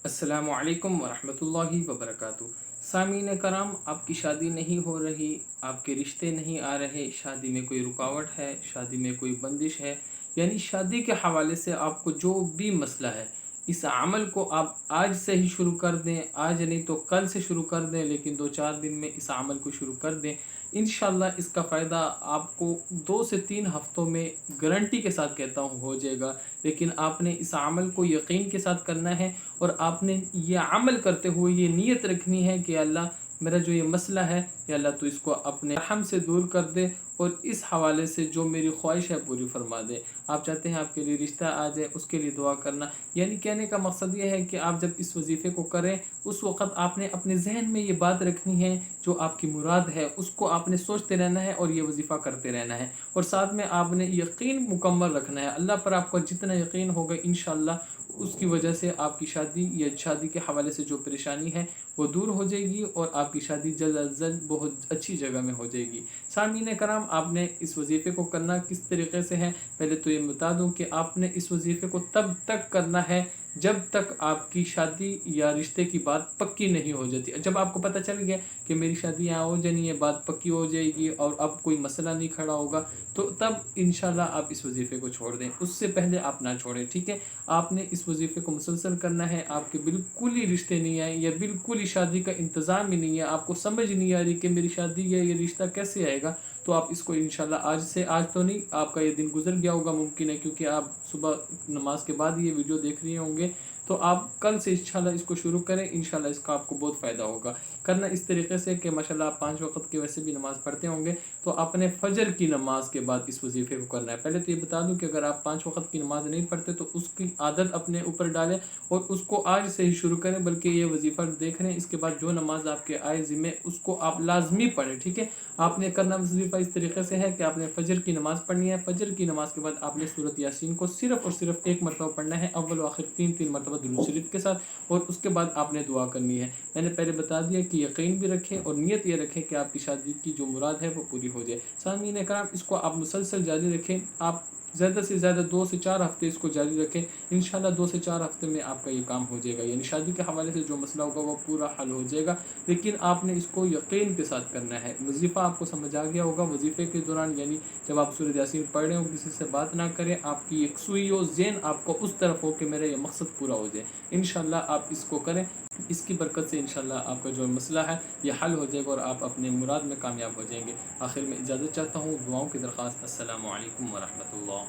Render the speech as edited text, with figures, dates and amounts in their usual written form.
السلام علیکم ورحمۃ اللہ وبرکاتہ۔ سامعین کرام، آپ کی شادی نہیں ہو رہی، آپ کے رشتے نہیں آ رہے، شادی میں کوئی رکاوٹ ہے، شادی میں کوئی بندش ہے، یعنی شادی کے حوالے سے آپ کو جو بھی مسئلہ ہے، اس عمل کو آپ آج سے ہی شروع کر دیں، آج نہیں تو کل سے شروع کر دیں، لیکن 2 4 دن میں اس عمل کو شروع کر دیں۔ انشاءاللہ اس کا فائدہ آپ کو 2 سے 3 ہفتوں میں گارنٹی کے ساتھ کہتا ہوں ہو جائے گا۔ لیکن آپ نے اس عمل کو یقین کے ساتھ کرنا ہے، اور آپ نے یہ عمل کرتے ہوئے یہ نیت رکھنی ہے کہ اللہ، میرا جو یہ مسئلہ ہے، یا اللہ تو اس کو اپنے رحم سے دور کر دے، اور اس حوالے سے جو میری خواہش ہے پوری فرما دے۔ آپ چاہتے ہیں آپ کے لیے رشتہ آ جائے، اس کے لیے دعا کرنا، یعنی کہنے کا مقصد یہ ہے کہ آپ جب اس وظیفے کو کریں، اس وقت آپ نے اپنے ذہن میں یہ بات رکھنی ہے جو آپ کی مراد ہے، اس کو آپ نے سوچتے رہنا ہے اور یہ وظیفہ کرتے رہنا ہے، اور ساتھ میں آپ نے یقین مکمل رکھنا ہے۔ اللہ پر آپ کا جتنا یقین ہوگا انشاءاللہ اس کی وجہ سے آپ کی شادی یا شادی کے حوالے سے جو پریشانی ہے وہ دور ہو جائے گی، اور آپ کی شادی جلد از جلد بہت اچھی جگہ میں ہو جائے گی۔ سامعین کرام، آپ نے اس وظیفے کو کرنا کس طریقے سے ہے، پہلے تو یہ بتا دوں کہ آپ نے اس وظیفے کو تب تک کرنا ہے جب تک آپ کی شادی یا رشتے کی بات پکی نہیں ہو جاتی۔ جب آپ کو پتہ چل گیا کہ میری شادی یہاں ہو جانی ہے، بات پکی ہو جائے گی اور اب کوئی مسئلہ نہیں کھڑا ہوگا، تو تب انشاءاللہ آپ اس وظیفے کو چھوڑ دیں، اس سے پہلے آپ نہ چھوڑیں، ٹھیک ہے؟ آپ نے اس وظیفے کو مسلسل کرنا ہے۔ آپ کے بالکل ہی رشتے نہیں آئے یا بالکل ہی شادی کا انتظام ہی نہیں ہے، آپ کو سمجھ نہیں آ رہی کہ میری شادی ہے، یہ رشتہ کیسے آئے گا، تو آپ اس کو انشاءاللہ آج تو نہیں، آپ کا یہ دن گزر گیا ہوگا ممکن ہے، کیونکہ آپ صبح نماز کے بعد یہ ویڈیو دیکھ رہے ہوں گے، تو آپ کل سے انشاءاللہ اس کو شروع کریں، انشاءاللہ اس کا آپ کو بہت فائدہ ہوگا۔ کرنا اس طریقے سے کہ ماشاءاللہ آپ 5 وقت کے ویسے بھی نماز پڑھتے ہوں گے، تو اپنے فجر کی نماز کے بعد اس وظیفے کو کرنا ہے۔ پہلے تو یہ بتا دوں کہ اگر آپ 5 وقت کی نماز نہیں پڑھتے تو اس کی عادت اپنے اوپر ڈالیں اور اس کو آج سے ہی شروع کریں، بلکہ یہ وظیفہ دیکھ رہے ہیں اس کے بعد جو نماز آپ کے آئے ذمہ اس کو آپ لازمی پڑھیں، ٹھیک ہے؟ آپ نے کرنا وظیفہ اس طریقے سے ہے کہ آپ نے فجر کی نماز پڑھنی ہے، فجر کی نماز کے بعد آپ نے سورۃ یاسین کو صرف اور صرف 1 مرتبہ پڑھنا ہے، اول و آخر 3 3 مرتبہ درود شریف کے ساتھ، اور اس کے بعد آپ نے دعا کرنی ہے۔ میں نے پہلے بتا دیا کہ یقین بھی رکھیں اور نیت یہ رکھیں کہ آپ کی شادی کی جو مراد ہے وہ پوری ہو جائے۔ سامعین کرام، اس کو آپ مسلسل جاری رکھیں، آپ زیادہ سے زیادہ 2 سے 4 ہفتے اس کو جاری رکھیں، انشاءاللہ 2 سے 4 ہفتے میں آپ کا یہ کام ہو جائے گا، یعنی شادی کے حوالے سے جو مسئلہ ہوگا وہ پورا حل ہو جائے گا۔ لیکن آپ نے اس کو یقین کے ساتھ کرنا ہے۔ وظیفہ آپ کو سمجھ آ گیا ہوگا، وظیفے کے دوران یعنی جب آپ سورۃ یاسین پڑھ رہے ہو کسی سے بات نہ کریں، آپ کی یکسوئی ہو، ذہن آپ کو اس طرف ہو کہ میرا یہ مقصد پورا ہو جائے۔ انشاءاللہ آپ اس کو کریں، اس کی برکت سے انشاءاللہ آپ کا جو مسئلہ ہے یہ حل ہو جائے گا اور آپ اپنے مراد میں کامیاب ہو جائیں گے۔ آخر میں اجازت چاہتا ہوں، دعاؤں کی درخواست۔ السلام علیکم ورحمۃ اللہ۔